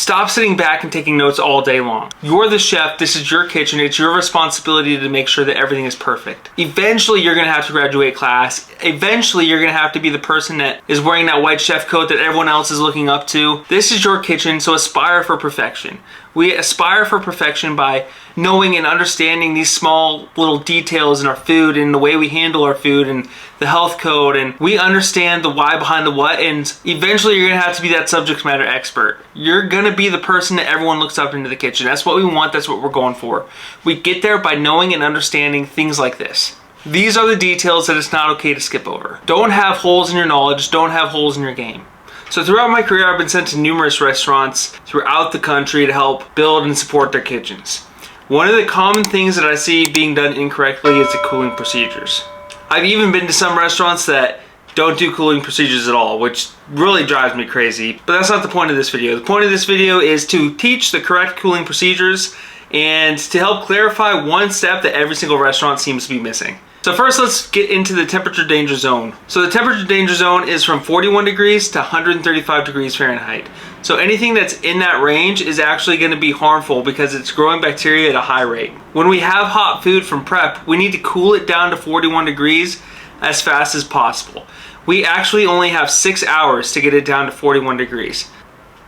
Stop sitting back and taking notes all day long. You're the chef, this is your kitchen, it's your responsibility to make sure that everything is perfect. Eventually you're gonna have to graduate class. Eventually you're gonna have to be the person that is wearing that white chef coat that everyone else is looking up to. This is your kitchen, so aspire for perfection. We aspire for perfection by knowing and understanding these small little details in our food and the way we handle our food and the health code, and we understand the why behind the what, and eventually you're gonna have to be that subject matter expert. You're gonna be the person that everyone looks up into the kitchen. That's what we want, that's what we're going for. We get there by knowing and understanding things like this. These are the details that it's not okay to skip over. Don't have holes in your knowledge, don't have holes in your game. So throughout my career, I've been sent to numerous restaurants throughout the country to help build and support their kitchens. One of the common things that I see being done incorrectly is the cooling procedures. I've even been to some restaurants that don't do cooling procedures at all, which really drives me crazy. But that's not the point of this video. The point of this video is to teach the correct cooling procedures and to help clarify one step that every single restaurant seems to be missing. So first, let's get into the temperature danger zone. So the temperature danger zone is from 41 degrees to 135 degrees Fahrenheit. So anything that's in that range is actually going to be harmful because it's growing bacteria at a high rate. When we have hot food from prep, we need to cool it down to 41 degrees as fast as possible. We actually only have 6 hours to get it down to 41 degrees.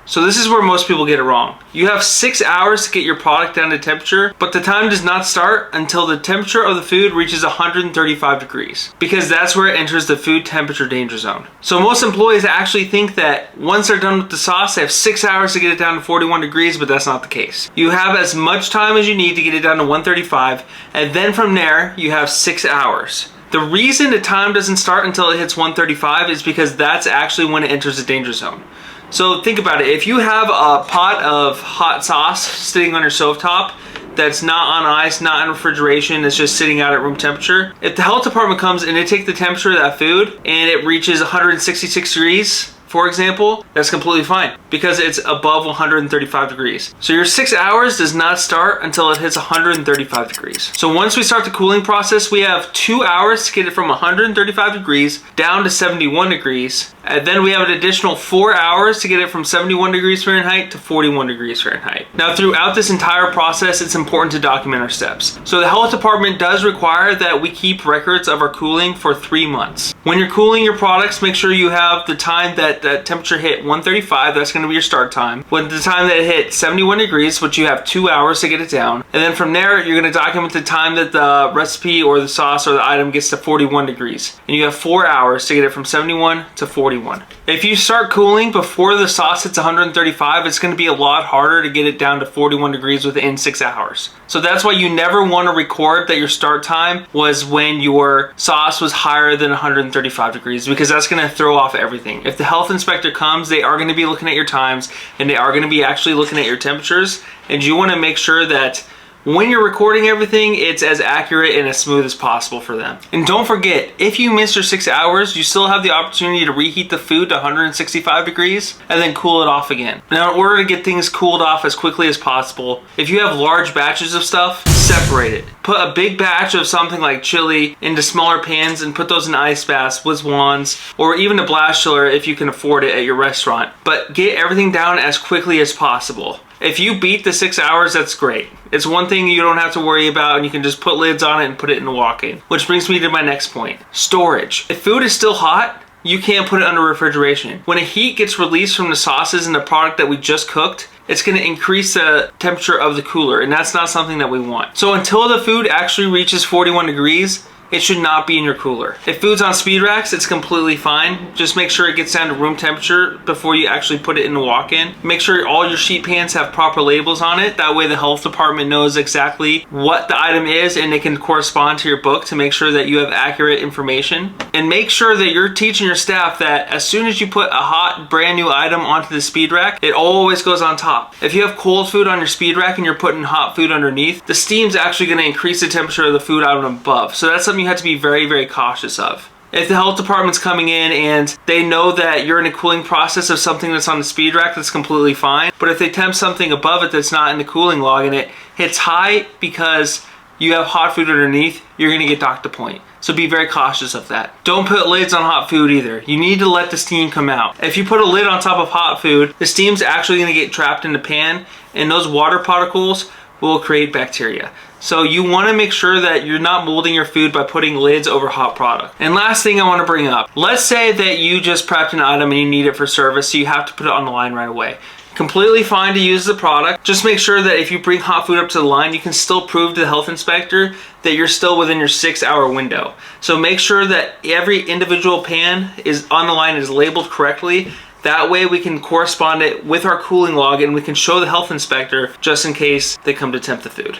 So this is where most people get it wrong. You have 6 hours to get your product down to temperature, but the time does not start until the temperature of the food reaches 135 degrees, because that's where it enters the food temperature danger zone. So most employees actually think that once they're done with the sauce, they have 6 hours to get it down to 41 degrees, but that's not the case. You have as much time as you need to get it down to 135, and then from there, you have 6 hours. The reason the time doesn't start until it hits 135 is because that's actually when it enters the danger zone. So think about it, if you have a pot of hot sauce sitting on your stovetop that's not on ice, not in refrigeration, it's just sitting out at room temperature, if the health department comes and they take the temperature of that food and it reaches 166 degrees, for example, that's completely fine because it's above 135 degrees. So your 6 hours does not start until it hits 135 degrees. So once we start the cooling process, we have 2 hours to get it from 135 degrees down to 71 degrees. And then we have an additional 4 hours to get it from 71 degrees Fahrenheit to 41 degrees Fahrenheit. Now throughout this entire process, it's important to document our steps. So the health department does require that we keep records of our cooling for 3 months. When you're cooling your products, make sure you have the time that temperature hit 135, that's gonna be your start time. When the time that it hit 71 degrees, which you have 2 hours to get it down. And then from there, you're gonna document the time that the recipe or the sauce or the item gets to 41 degrees. And you have 4 hours to get it from 71 to 41. If you start cooling before the sauce hits 135, it's gonna be a lot harder to get it down to 41 degrees within 6 hours. So that's why you never wanna record that your start time was when your sauce was higher than 135 degrees, because that's gonna throw off everything. If the health inspector comes, they are gonna be looking at your times and they are gonna be actually looking at your temperatures, and you wanna make sure that when you're recording everything, it's as accurate and as smooth as possible for them. And don't forget, if you miss your 6 hours, you still have the opportunity to reheat the food to 165 degrees and then cool it off again. Now, in order to get things cooled off as quickly as possible, if you have large batches of stuff, separate it. Put a big batch of something like chili into smaller pans and put those in ice baths with wands, or even a blast chiller if you can afford it at your restaurant. But get everything down as quickly as possible. If you beat the 6 hours, that's great. It's one thing you don't have to worry about, and you can just put lids on it and put it in the walk-in. Which brings me to my next point. Storage. If food is still hot, you can't put it under refrigeration. When a heat gets released from the sauces and the product that we just cooked, it's gonna increase the temperature of the cooler, and that's not something that we want. So until the food actually reaches 41 degrees, it should not be in your cooler. If food's on speed racks, it's completely fine. Just make sure it gets down to room temperature before you actually put it in the walk-in. Make sure all your sheet pans have proper labels on it. That way the health department knows exactly what the item is and they can correspond to your book to make sure that you have accurate information. And make sure that you're teaching your staff that as soon as you put a hot, brand new item onto the speed rack, it always goes on top. If you have cold food on your speed rack and you're putting hot food underneath, the steam's actually gonna increase the temperature of the food out and above. So that's something you have to be very, very cautious of. If the health department's coming in and they know that you're in a cooling process of something that's on the speed rack, that's completely fine. But if they temp something above it that's not in the cooling log and it hits high because you have hot food underneath, you're gonna get docked a point. So be very cautious of that. Don't put lids on hot food either. You need to let the steam come out. If you put a lid on top of hot food, the steam's actually gonna get trapped in the pan, and those water particles will create bacteria. So you wanna make sure that you're not molding your food by putting lids over hot product. And last thing I wanna bring up, let's say that you just prepped an item and you need it for service, so you have to put it on the line right away. Completely fine to use the product. Just make sure that if you bring hot food up to the line, you can still prove to the health inspector that you're still within your 6-hour window. So make sure that every individual pan is on the line is labeled correctly. That way we can correspond it with our cooling log and we can show the health inspector just in case they come to tempt the food.